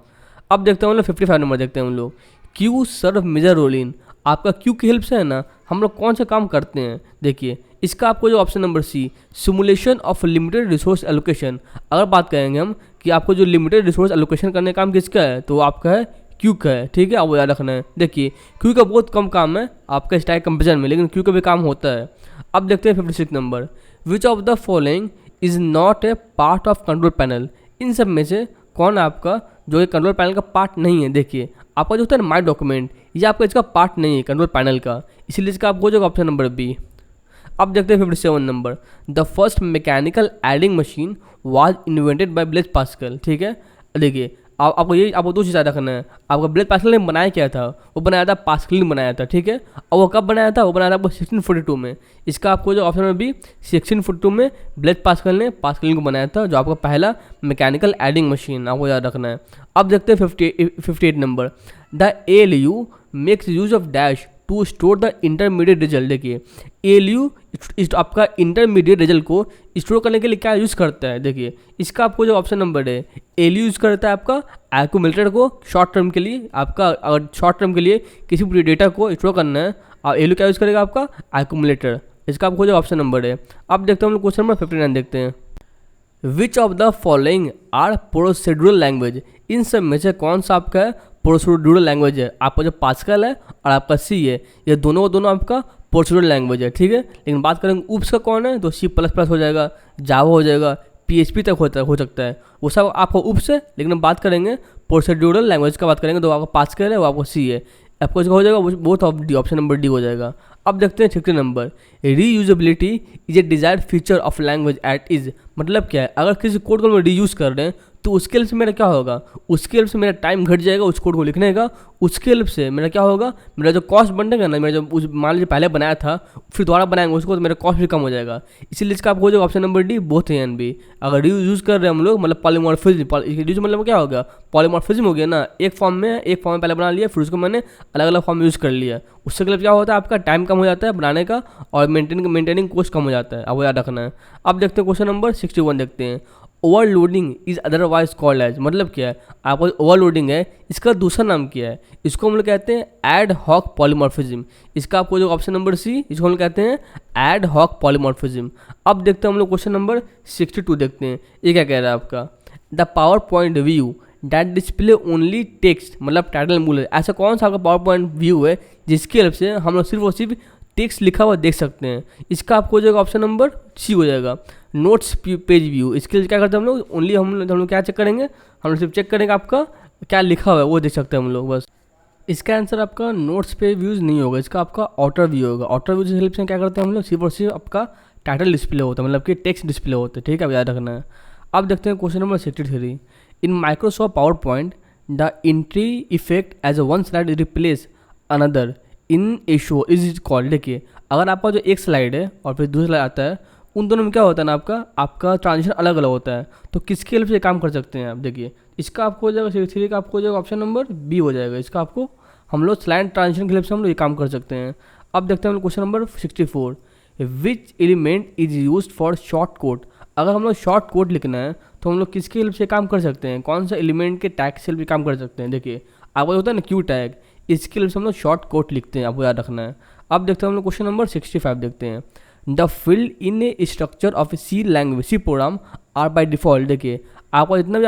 अब देखते हैं हम लोग 55 नंबर देखते हैं हम लोग, queue serve major role in. आपका क्यू की हेल्प से है ना हम लोग कौन सा काम करते हैं, देखिए इसका आपको जो option number C, simulation of limited resource allocation. अगर बात करेंगे हम कि आपको जो लिमिटेड रिसोर्स एलोकेशन करने का काम किसका है, तो आपका है क्यू का है, ठीक है, आपको याद रखना है। देखिए क्यू का बहुत कम काम है आपका स्टैक कंपेरिजन में, लेकिन क्यू का भी काम होता है। अब देखते हैं 56 number, which of the following is not a part of control panel. इन सब में से कौन आपका जो ये कंट्रोल पैनल का पार्ट नहीं है। देखिए आपका जो होता है माई डॉक्यूमेंट, ये आपका इसका पार्ट नहीं है कंट्रोल पैनल का, इसीलिए इसका आपको जो ऑप्शन नंबर बी। अब देखते हैं 57 number, the first mechanical adding machine was invented by Blaise Pascal. ठीक है, देखिए आपको दो चीज़ याद रखना है। आपका ब्लेज पास्कल ने बनाया क्या था, वो बनाया था पास्कल ने बनाया था, ठीक है। और वो कब बनाया था, वो बनाया था आपको 1642 में। इसका आपको जो ऑप्शन में भी 1642 में ब्लेज पास्कल ने को बनाया था, जो आपका पहला मैकेनिकल एडिंग मशीन, आपको याद रखना है। अब देखते हैं 58 number, the ALU makes use of dash to store the intermediate result. देखिए ALU आपका इंटरमीडिएट रिजल्ट को स्टोर करने के लिए क्या यूज़ करता है, देखिए इसका आपको जो ऑप्शन नंबर है, ALU यूज़ करता है आपका एक्यूमुलेटर को शॉर्ट टर्म के लिए। आपका अगर शॉर्ट टर्म के लिए किसी पूरी डेटा को स्टोर करना है, और ALU क्या यूज़ करेगा आपका एक्यूमुलेटर। इसका आपको जो ऑप्शन नंबर है। अब देखते हैं हम लोग क्वेश्चन नंबर 59 देखते हैं, which of the following are procedural language. इन सब में से कौन सा आपका है प्रोसीड्यूरल लैंग्वेज है। आपका जो पास्कल है और आपका सी है, ये दोनों आपका प्रोसीड्यूरल लैंग्वेज है, ठीक है। लेकिन बात करेंगे ऊप्स का कौन है, तो C++ हो जाएगा, जावा हो जाएगा, PHP तक हो सकता है, वो सब आपका ऊप्स है। लेकिन बात करेंगे प्रोसीड्यूरल लैंग्वेज का बात करेंगे तो आपका पास्कल है, वो आपको सी है, आपको इसका हो जाएगा both of D, option number D हो जाएगा। अब देखते हैं 60 number, reusability is a desired feature of language eight is. मतलब क्या है, अगर किसी कोड को हम रीयूज़ कर रहे हैं तो उसके हेल्प से मेरा क्या होगा, उसके हेल्प से मेरा टाइम घट जाएगा उस कोड को लिखने का। उसके हेल्प से मेरा क्या होगा, मेरा जो कॉस्ट बनेगा ना, मेरा जो मान लीजिए पहले बनाया था फिर दोबारा बनाएंगे उसको, तो मेरा कॉस्ट भी कम हो जाएगा। इसीलिए इसका आपको जो option number D both and B. अगर यूज़ कर रहे हैं हम लोग, मतलब पॉलीमॉर्फिज्म, यूज मतलब क्या होगा, पॉलीमॉर्फिज्म हो गया ना, एक फॉर्म में पहले बना लिया, फिर उसको मैंने अलग अलग फॉर्म यूज़ कर लिया। उससे मतलब क्या होता है, आपका टाइम कम हो जाता है बनाने का और मेंटेनिंग कॉस्ट कम हो जाता है, अब वो याद रखना है। अब देखते हैं क्वेश्चन नंबर 61 देखते हैं, overloading is otherwise called as. मतलब क्या है, आपका ओवरलोडिंग है इसका दूसरा नाम क्या है, इसको हम लोग कहते हैं एड हॉक पॉलीमॉर्फिज्म। इसका आपको जो ऑप्शन नंबर सी, इसको हम लोग कहते हैं एड हॉक पॉलीमॉर्फिज्म। अब देखते हैं हम लोग क्वेश्चन नंबर 62 देखते हैं, ये क्या कह रहा है आपका, the power point view that display only text, मतलब टाइटल मूलर। ऐसा कौन सा आपका पावर पॉइंट व्यू है जिसकी हेल्प से हम लोग सिर्फ और सिर्फ टेक्स्ट लिखा हुआ देख सकते हैं। इसका आपको हो जाएगा ऑप्शन नंबर सी हो जाएगा, नोट्स पेज व्यू। इसके लिए क्या करते हैं हम लोग, ओनली हम लोग क्या चेक करेंगे, हम लोग सिर्फ चेक करेंगे आपका क्या लिखा हुआ है वो देख सकते हैं हम लोग बस। इसका आंसर आपका नोट्स पे व्यूज़ नहीं होगा, इसका आपका ऑटर व्यू होगा। ऑटर व्यू की हेल्प से क्या करते हैं हम लोग, सिर्फ और सिर्फ आपका टाइटल डिस्प्ले होता है, मतलब कि टेक्स्ट डिस्प्ले होते हैं, ठीक है, अब याद रखना है। अब देखते हैं question number 63। In Microsoft PowerPoint the entry effect as a one slide replace another in a show is called. देखिए अगर आपका जो एक स्लाइड है और फिर दूसरा स्लाइड आता है, उन दोनों में क्या होता है ना, आपका ट्रांजिशन अलग अलग होता है, तो किसके हेल्प से काम कर सकते हैं आप। देखिए इसका आपको हो जाएगा 63 का आपको हो जाएगा ऑप्शन नंबर बी हो जाएगा। इसका आपको हम लोग स्लाइड ट्रांजिशन की हेल्प से हम लोग ये काम कर सकते हैं। अब देखते हैं हम लोग question number 64। Which element is use for short code. अगर हम लोग शॉर्ट कोड लिखना है तो हम लोग किसकी हेल्प से काम कर सकते हैं, कौन सा एलिमेंट के टैग से भी काम कर सकते हैं। देखिए आपको होता है ना क्यू टैग, इसकी हेल्प से हम लोग शॉर्ट कोड लिखते हैं, आपको याद रखना है। अब देखते हैं हम लोग क्वेश्चन नंबर 65 देखते हैं। The field in a structure of C language C program are by default. देखिए आपका जितना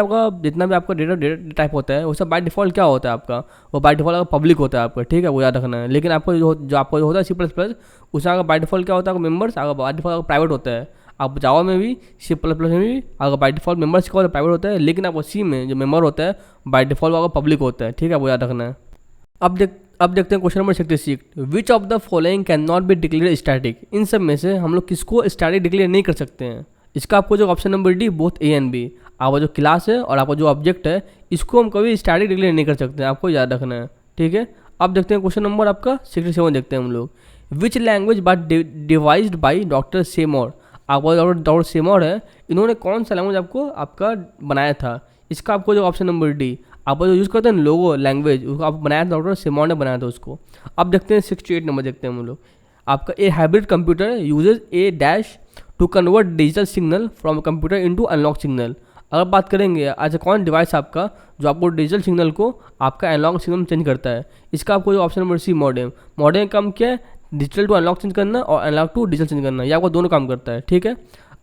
भी आपका डेटा टाइप होता है वो सब बाय डिफ़ॉल्ट क्या होता है आपका, वो बाय डिफ़ॉल्ट पब्लिक होता है आपका, ठीक है, वो याद रखना है। लेकिन आपको जो आपको जो होता है C++, उसमें अगर बाय डिफ़ॉल्ट क्या होता है, मेंबर्स अगर बाय डिफ़ॉल्ट प्राइवेट होता है। आप जावा में भी C++ में भी अगर बाय डिफ़ॉल्ट मेंबर्स क्या होता है, प्राइवेट होता है, लेकिन आपको सी में जो मेंबर होता है बाय डिफ़ॉल्ट आपका पब्लिक होता है, ठीक है, वो याद रखना है। अब देखते हैं question number 66। Which of the following can not be declare static. इन सब में से हम लोग किसको स्टैटिक डिक्लेयर नहीं कर सकते हैं। इसका आपको जो option number D both A and B. आपका जो क्लास है और आपका जो ऑब्जेक्ट है इसको हम कभी स्टैटिक डिक्लेयर नहीं कर सकते हैं, आपको याद रखना है, ठीक है। अब देखते हैं क्वेश्चन नंबर आपका 67 देखते हैं हम लोग। Which language but devised by doctor Seymour. आपका डॉक्टर सेमोर है, इन्होंने कौन सा लैंग्वेज आपका बनाया था। इसका आपको जो ऑप्शन नंबर डी, आप जो यूज़ करते हैं लोगो लैंग्वेज, उसको आप बनाया था डॉक्टर सेमोर ने बनाया था उसको। अब देखते हैं 68 नंबर देखते हैं हम लोग। आपका a hybrid computer uses a dash to convert digital signal from computer into analog signal. अगर बात करेंगे आज कौन डिवाइस आपका जो आपको डिजिटल सिग्नल को आपका एनालॉग सिग्नल में चेंज करता है। इसका आपको जो option number C modem. Modem काम क्या है, डिजिटल टू एनालॉग चेंज करना और एनालॉग टू डिजिटल चेंज करना, ये आपको दोनों काम करता है, ठीक है।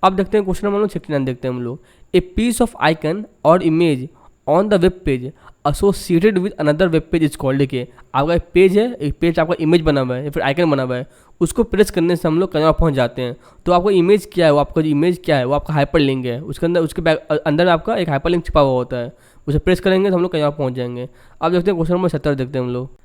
अब देखते हैं क्वेश्चन नंबर 69 देखते हैं हम लोग। ए पीस ऑफ आइकन और image on the web page associated with another web page is called. देखिए आपका एक पेज है, एक पेज आपका इमेज बना हुआ है या फिर आइकन बना हुआ है, उसको प्रेस करने से हम लोग कहीं पहुंच जाते हैं। तो आपका इमेज क्या है, वो आपका जो इमेज क्या है वो आपका हाइपर लिंक है, उसके अंदर उसके अंदर आपका एक हाइपर लिंक छिपा हुआ होता है, उसे प्रेस करेंगे तो हम लोग कहीं पहुंच जाएंगे। अब देखते हैं क्वेश्चन नंबर 70 देखते हैं हम लोग।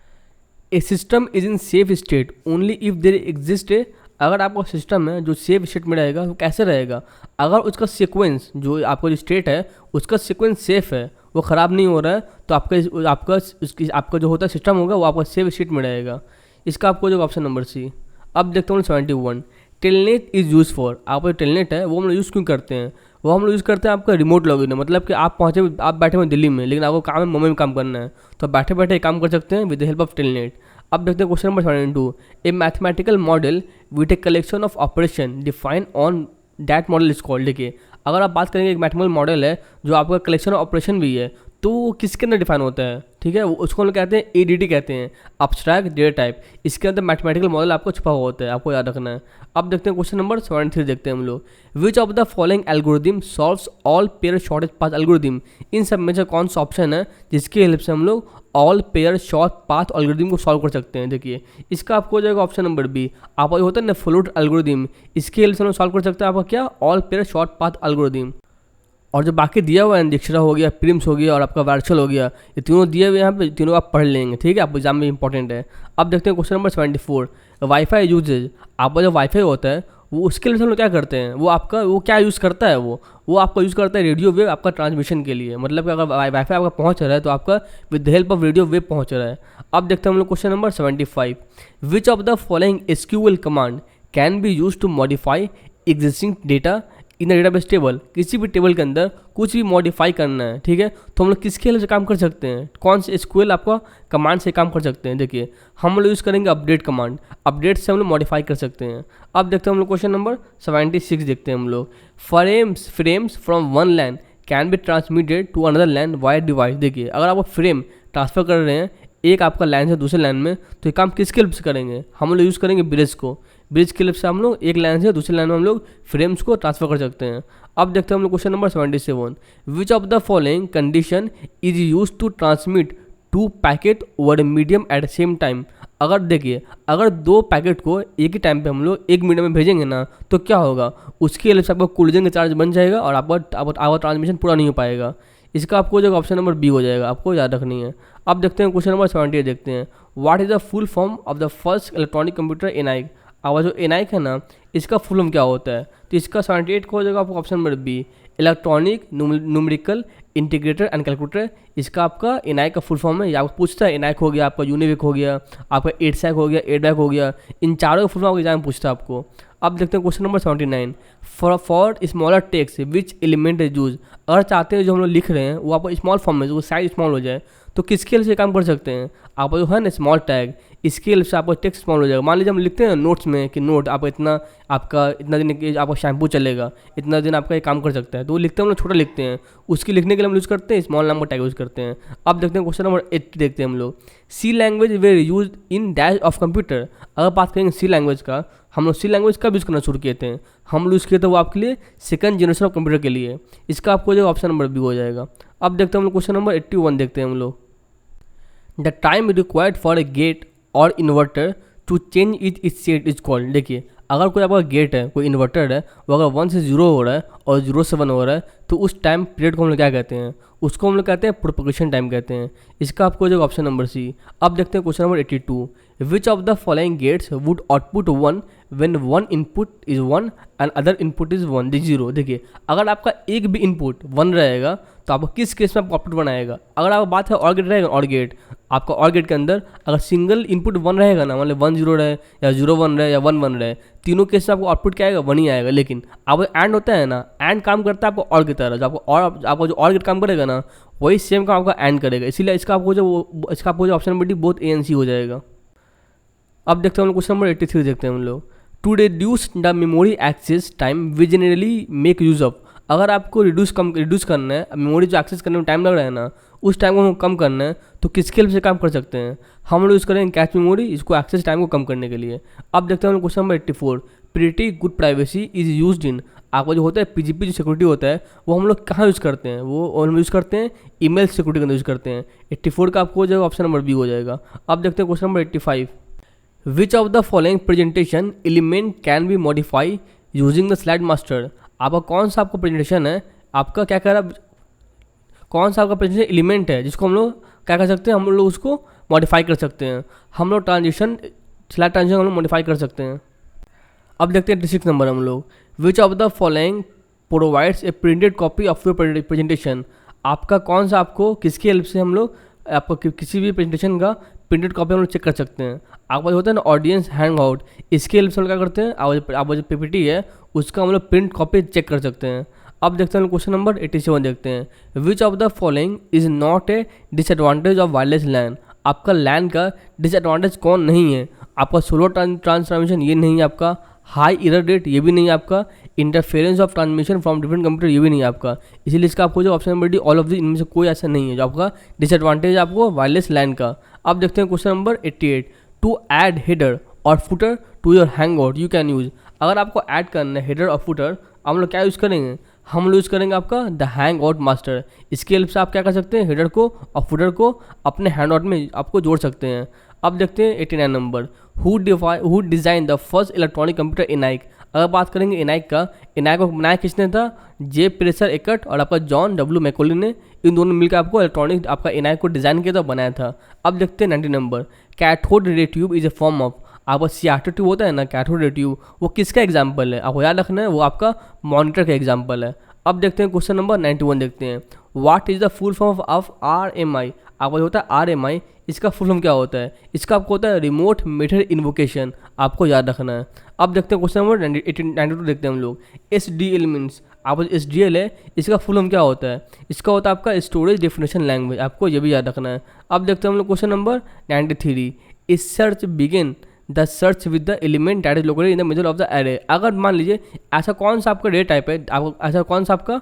A system is in safe state only if there exist a. अगर आपका सिस्टम है जो सेफ स्टेट में रहेगा वो कैसे रहेगा, अगर उसका सीक्वेंस जो आपका जो स्टेट है उसका सीक्वेंस सेफ है, वो ख़राब नहीं हो रहा है, तो आपका जो होता है सिस्टम होगा वो आपका सेफ स्टेट में रहेगा। इसका आपको जो ऑप्शन नंबर सी। अब देखते हैं 71। Telnet is use for. आपका जो टेलनेट है वो हम लोग यूज़ क्यों करते हैं, वो हम लोग यूज़ करते हैं आपका रिमोट लॉगिन है, मतलब कि आप बैठे हुए दिल्ली में, लेकिन आपको काम है मुंबई में काम करना है, तो बैठे बैठे काम कर सकते हैं with the help of telnet. अब देखते हैं question number 72। A mathematical model with a collection of operation define on that model is called. देखिए अगर आप बात करेंगे एक मैथमेटिकल मॉडल है जो आपका कलेक्शन ऑफ ऑपरेशन भी है, तो वो किसके अंदर डिफाइन होता है, ठीक है, उसको हम लोग कहते हैं एडीटी कहते हैं, अब्स्ट्रैक्ट डेटा टाइप। इसके अंदर मैथमेटिकल मॉडल आपको छुपा हुआ होता है, आपको याद रखना है। अब देखते हैं क्वेश्चन नंबर 73 देखते हैं हम लोग। Which of the following algorithm solves all pair shortage path algorithm. इन सब में से कौन सा ऑप्शन है जिसकी हेल्प से हम लोग all pair short path algorithm को सॉल्व कर सकते हैं। देखिए इसका आपको हो जाएगा ऑप्शन नंबर बी। आपका होता है ना फ्लूट एल्गोरिदम, इसकी हेल्प से हम लोग सॉल्व कर सकते हैं आपका क्या, all pair short path algorithm. और जो बाकी दिया हुआ है दिक्षरा हो गया, प्रिम्स हो गया और आपका वर्चुअल हो गया, ये तीनों दिए हुए यहाँ पे, तीनों आप पढ़ लेंगे, ठीक है, आप एग्जाम में इंपॉर्टेंट है। अब देखते हैं क्वेश्चन नंबर 74। Wifi usage. आपका जो वाईफाई होता है वो उसके लिए हम लोग क्या करते हैं, वो क्या यूज़ करता है, वो आपका यूज़ करता है रेडियो वेव आपका ट्रांसमिशन के लिए, मतलब कि अगर वाईफाई आपका पहुँच रहा है तो आपका with the help of radio wave पहुँच रहा है। अब देखते हैं हम लोग question number 75। Which of the following SQL command can be use to modify existing data in the database table. किसी भी टेबल के अंदर कुछ भी मॉडिफाई करना है, ठीक है, तो हम लोग किसके हेल्प से काम कर सकते हैं, कौन से एसक्यूएल आपका कमांड से काम कर सकते हैं। देखिए हम लोग यूज़ करेंगे अपडेट कमांड, अपडेट से हम लोग मॉडिफाई कर सकते हैं। अब देखते हैं हम लोग क्वेश्चन नंबर 76 देखते हैं हम लोग। Frames from one LAN can be transmitted to another LAN via device. देखिए अगर आप फ्रेम ट्रांसफर कर रहे हैं एक आपका लाइन से दूसरे लाइन में, तो ये काम किसके हेल्प से करेंगे, हम लोग यूज़ करेंगे ब्रिज को। ब्रिज के हेल्प से हम लोग एक लाइन से दूसरे लाइन में हम लोग फ्रेम्स को ट्रांसफर कर सकते हैं। अब देखते हैं हम लोग question number 77। Which of the following condition is use to transmit two packet over medium at the same time. अगर देखिए अगर दो पैकेट को एक ही टाइम पे हम लोग एक मीडियम में भेजेंगे ना, तो क्या होगा, उसके हेल्प से आपका कोलिजन का चार्ज बन जाएगा और आपका ट्रांसमिशन पूरा नहीं हो पाएगा। इसका आपको जो ऑप्शन नंबर बी हो जाएगा, आपको याद रखनी है। अब देखते हैं क्वेश्चन नंबर 78 देखते हैं। What is the full form of the first electronic computer ENIAC. आवाज जो एनआईक है ना, इसका फुल फॉर्म क्या होता है? तो इसका 78 को हो जाएगा आपको option number B, electronic numerical integrator and calculator. इसका आपका एनआई का फुल फॉर्म है। या आपको पूछता है एनआईक हो गया, आपका यूनिविक हो गया, आपका 8SAC हो गया, 8BAC हो गया, इन चारों का फुल फॉर्म एग्जाम पूछता है आपको। अब देखते हैं question number 79, for smaller text which element is use. अगर चाहते हैं जो हम लोग लिख रहे हैं वो आपको स्मॉल फॉर्म में, जो साइज स्मॉल हो जाए, तो किसके लिए काम कर सकते हैं? आप जो है ना स्मॉल टैग, इसके हेल्प से आपका टेक्स्ट स्मॉल हो जाएगा। मान लीजिए हम लिखते हैं नोट्स में कि नोट आपका इतना दिन आपका शैम्पू चलेगा, इतना दिन आपका ये काम कर सकता है, तो वो लिखते हैं हम लोग छोटा लिखते हैं, उसकी लिखने के लिए हम यूज़ करते हैं स्मॉल नाम का टैग यूज़ करते हैं। अब देखते हैं क्वेश्चन नंबर 80 देखते हैं हम लोग, C language were use in dash of computer. अगर बात करेंगे सी लैंग्वेज का, हम लोग सी लैंग्वेज कब यूज़ करना शुरू किए थे? हम लोग यूज़ किए थे वो आपके लिए सेकंड जनरेशन ऑफ कंप्यूटर के लिए। इसका आपको जो ऑप्शन नंबर बी हो जाएगा। अब देखते हैं हम लोग क्वेश्चन नंबर 81 देखते हैं हम लोग, the time required for a gate और inverter to change its state is called. देखिए, अगर कोई आपका गेट है, कोई इन्वर्टर है, वो अगर 1 से 0 हो रहा है और 0 से 1 हो रहा है, तो उस टाइम पीरियड को हम लोग क्या कहते हैं? उसको हम लोग कहते हैं प्रोपगेशन टाइम कहते हैं। इसका आपको जो ऑप्शन नंबर सी। अब देखते हैं question number 82, which of the following gates would output 1 when one input is 1 and other input is 1 0। देखिए, अगर आपका एक भी इनपुट 1 रहेगा तो आपको किस केस में आपको आउटपुट बनाएगा? अगर आपका बात है और गेट रहेगा, और गेट आपका और गेट के अंदर अगर सिंगल इनपुट 1 रहेगा ना, मतलब 1 0 रहे या 0 1 रहे या 1 1 रहे, तीनों केस में आपको आउटपुट क्या आएगा? 1 ही आएगा। लेकिन अब एंड होता है ना, एंड काम करता है आपको और की तरह, जो आपको जो और गेट काम करेगा ना, वही सेम काम आपका एंड करेगा। इसीलिए इसका आपको जो option number D both ANC हो जाएगा। अब देखते हैं हम लोग क्वेश्चन नंबर 83 देखते हैं हम लोग, to reduce the memory access time we generally make use of. अगर आपको रिड्यूस करना है, मेमोरी जो एक्सेस करने में टाइम लग रहा है ना, उस टाइम को हम कम करना है, तो किसके हेल्प से काम कर सकते हैं? हम लोग यूज़ करेंगे कैच मेमोरी, इसको एक्सेस टाइम को कम करने के लिए। अब देखते हैं question number 84, pretty good privacy is used in. आपका जो होता है PGP जो सिक्योरिटी होता है, वो हम लोग कहाँ यूज़ करते हैं? वो हम यूज़ करते हैं ईमेल सिक्योरिटी के अंदर यूज़ करते हैं। 84 का आपको हो जाएगा ऑप्शन नंबर बी हो जाएगा। अब देखते हैं question number 85, which of the following presentation element can be modify using the slide master. आपका कौन सा आपका प्रेजेंटेशन है, आपका क्या कह रहा, कौन सा आपका प्रेजेंटेशन एलिमेंट है जिसको हम लोग क्या कर सकते हैं? हम लोग उसको मॉडिफाई कर सकते हैं। हम लोग स्लाइड ट्रांजिशन हम लोग मॉडिफाई कर सकते हैं। अब देखते हैं 86 नंबर हम लोग, which of the following provides a printed copy of your presentation. आपका कौन सा आपको किसकी हेल्प से हम लोग आपको किसी भी प्रेजेंटेशन का प्रिंटेड कॉपी हम लोग चेक कर सकते हैं? आपका जो होता है ना ऑडियंस हैंग आउट, इसके हेल्प से हम लोग क्या करते हैं? आपका जो PPT है उसका हम लोग प्रिंट कॉपी चेक कर सकते हैं। अब देखते हैं क्वेश्चन नंबर 87 देखते हैं, which of the following is not a disadvantage of wireless LAN. आपका लैन का डिसएडवांटेज कौन नहीं है? आपका स्लो ट्रांसफॉर्मेशन ये नहीं है, आपका हाई एरर रेट ये भी नहीं है, आपका interference of transmission from different computer ये भी नहीं है आपका। इसीलिए इसका आपको जो option number D all of the इनमें से कोई ऐसा नहीं है जो आपका डिसएडवांटेज आपको वायरलेस लैन का। अब देखते हैं question number 88, to add header और footer to your handout you can use. अगर आपको ऐड करना है हेडर और फुटर, हम लोग क्या यूज़ करेंगे? हम लोग यूज़ करेंगे आपका द हैंग आउट मास्टर। इसके हेल्प से आप क्या कर सकते हैं? हेडर को और फुटर को अपने हैंग आउट में आपको जोड़ सकते हैं। अब देखते हैं 89 number, who design the first electronic computer ENIAC. अगर बात करेंगे एनाइक का, एनाइक को बनाया किसने था? जे प्रेसर एकट और आपका जॉन W मैकोली ने, इन दोनों मिलकर आपको इलेक्ट्रॉनिक आपका एनाइक को डिज़ाइन किया था, बनाया था। अब देखते हैं 90 number, cathode ray tube is a form of. आपका CRT ट्यूब होता है ना, कैथोड रे ट्यूब, वो किसका एग्जाम्पल है? आपको याद रखना है, वो आपका मॉनिटर का एग्जाम्पल है। अब देखते हैं क्वेश्चन नंबर 91 देखते हैं, what is the full form of RMI। आपका जो होता है RMI, इसका फुल फॉर्म क्या होता है? इसका आपको होता है रिमोट मेथड इन्वोकेशन, आपको याद रखना है। अब देखते हैं क्वेश्चन नंबर 92 देखते हैं हम लोग, SDL मीन्स। आपका SDL है, इसका फुल फॉर्म क्या होता है? इसका होता है आपका स्टोरेज डेफिनेशन लैंग्वेज, आपको ये भी याद रखना है। अब देखते हैं हम लोग क्वेश्चन नंबर 93, इस search begin the search with the element that is located in the middle of the array. अगर मान लीजिए ऐसा कौन सा आपका डे टाइप है, आपको ऐसा कौन सा आपका,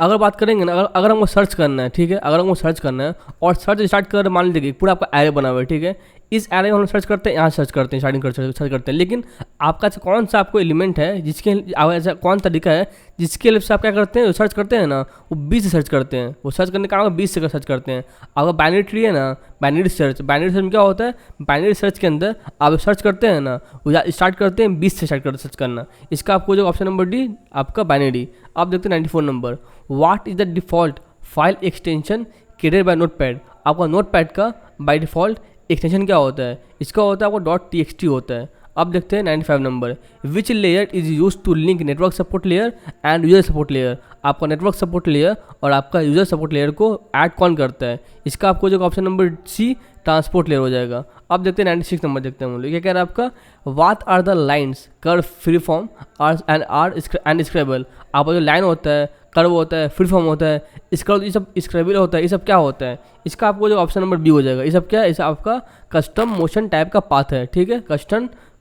अगर बात करेंगे ना, अगर हमको सर्च करना है, ठीक है, अगर हमको सर्च करना है और सर्च स्टार्ट कर, मान लीजिए पूरा आपका एरे बना हुआ है, ठीक है, इस एरे में हम सर्च करते हैं, यहाँ सर्च करते हैं, सर्च करते हैं, लेकिन आपका ऐसा कौन सा आपको एलिमेंट है जिसके, ऐसा कौन तरीका है जिसके हेल्प से आप क्या करते हैं? सर्च करते हैं ना, वो 20 से सर्च करते हैं। वो सर्च करने का 20 से सर्च करते हैं। अगर बाइनरी ट्री है ना, बाइनरी सर्च में क्या होता है? बाइनरी सर्च के अंदर आप सर्च करते हैं ना, वो स्टार्ट करते हैं 20 से सर्च करना। इसका आपको जो ऑप्शन नंबर डी आपका बाइनरी। आप देखते हैं 94 number, what is the default file extension created by notepad. आपका नोटपैड का बाय डिफॉल्ट एक्सटेंशन क्या होता है? इसका होता है आपको .txt होता है। अब देखते हैं 95 number, which layer is use to link network support layer and user support layer. आपका नेटवर्क सपोर्ट लेयर और आपका यूजर सपोर्ट लेयर को ऐड कौन करता है? इसका आपको जो option number C transport layer हो जाएगा। अब देखते हैं 96 नंबर, देखते हैं हम लोग क्या कह रहा है आपका, what are the lines curve free form and scribble. आपका जो लाइन होता है, कर्व होता है, फ्री फॉर्म होता है, ये सब स्क्रेबल होता है, ये सब क्या होता है? इसका आपको जो ऑप्शन नंबर बी हो जाएगा। ये सब क्या है? इसे आपका कस्टम मोशन टाइप का पाथ है, ठीक है,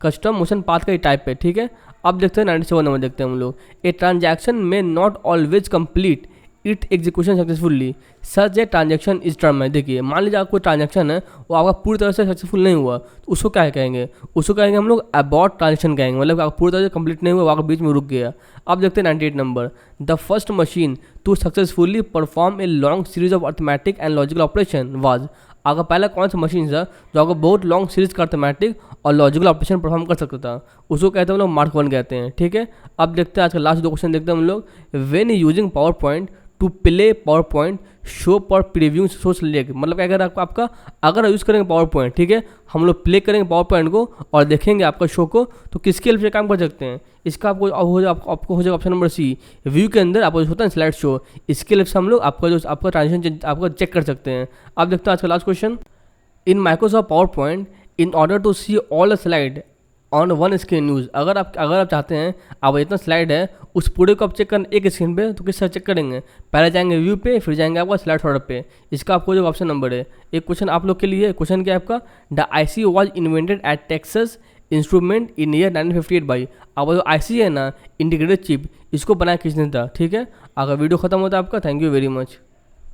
कस्टम मोशन पाथ का टाइप है, ठीक है। अब देखते हैं 97 नंबर, देखते हैं हम लोग, ए ट्रांजैक्शन में not always complete it execution successfully such a transaction इस टर्म है। देखिए, मान लीजिए आपको ट्रांजैक्शन है वो आपका पूरी तरह से सक्सेसफुल नहीं हुआ, तो उसको क्या कहेंगे? उसको कहेंगे हम लोग अबॉर्ट ट्रांजैक्शन कहेंगे, मतलब आपका पूरी तरह से कंप्लीट नहीं हुआ, आपका बीच में रुक गया। अब देखते हैं 98 number, the first machine to successfully perform a long series of arithmetic and logical operation was. आपका पहला कौन सा मशीन था जो आपको बहुत लॉन्ग सीरीज का अर्थमेटिक और लॉजिकल ऑपरेशन परफॉर्म कर सकता था? उसको कहते हैं हम लोग मार्क 1 कहते हैं, ठीक है। अब देखते हैं आज का लास्ट 2 क्वेश्चन, देखते हैं हम लोग, when using power point two play power point show पर प्रीव्यू शो सिलेक्ट। मतलब क्या, अगर आपका अगर यूज़ करेंगे पावर पॉइंट, ठीक है, हम लोग प्ले करेंगे पावर पॉइंट को और देखेंगे आपका शो को, तो किसके हेल्प से काम कर सकते हैं? इसका आपको हो जाएगा ऑप्शन नंबर सी, व्यू के अंदर आपको जो होता है स्लाइड शो, इसके हेल्प से हम लोग आपका ट्रांजेक्शन आपका चेक कर सकते हैं। अब देखते हैं आज का last question, in Microsoft PowerPoint in order to see all the slide on one screen use. अगर आप चाहते हैं आप इतना स्लाइड है उस पूरे को आप चेक करना एक स्क्रीन पे, तो किस तरह चेक करेंगे? पहले जाएंगे व्यू पे, फिर जाएंगे आपका स्लाइड शॉर्टर पे। इसका आपको जो ऑप्शन नंबर है, एक क्वेश्चन आप लोग के लिए, क्वेश्चन क्या है आपका, the IC was invented at Texas instrument in year 1958 by. अब जो आईसी है ना, इंटीग्रेटेड चिप, इसको बनाया किसने था? ठीक है, अगर वीडियो खत्म होता है आपका, थैंक यू वेरी मच।